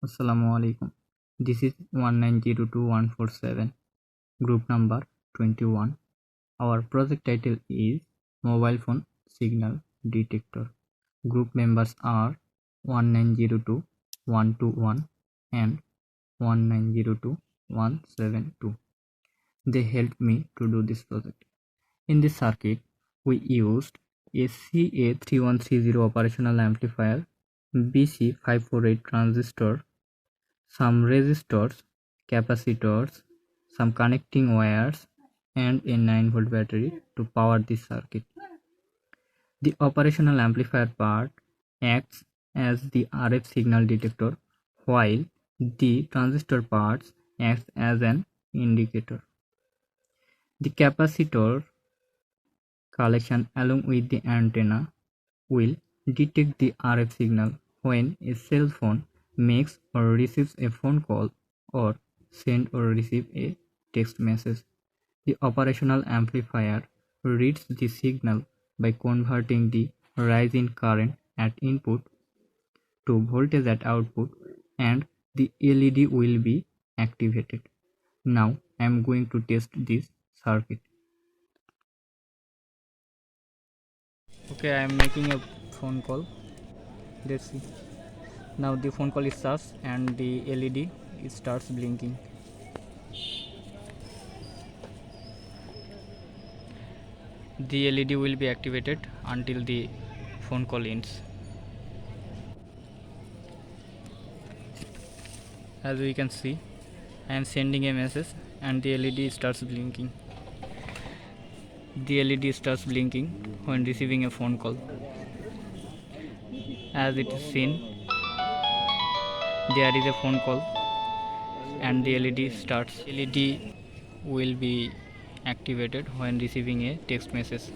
Assalamualaikum. This is 1902147, group number 21. Our project title is Mobile Phone Signal Detector. Group members are 1902121 and 1902172. They helped me to do this project. In this circuit, we used a CA3130 operational amplifier, BC548 transistor, some resistors, capacitors, some connecting wires, and a 9-volt battery to power this circuit. The operational amplifier part acts as the RF signal detector, while the transistor parts acts as an indicator. The capacitor collection along with the antenna will detect the RF signal when a cell phone makes or receives a phone call or send or receive a text message. The operational amplifier reads the signal by converting the rise in current at input to voltage at output, and the LED will be activated. Now I am going to test this circuit. Okay, I am making a phone call. Let's see. Now the phone call is starts and the LED starts blinking. The LED will be activated until the phone call ends. As we can see, I am sending a message and the LED starts blinking. The LED starts blinking when receiving a phone call. As it is seen, there is a phone call and the LED starts. LED will be activated when receiving a text message.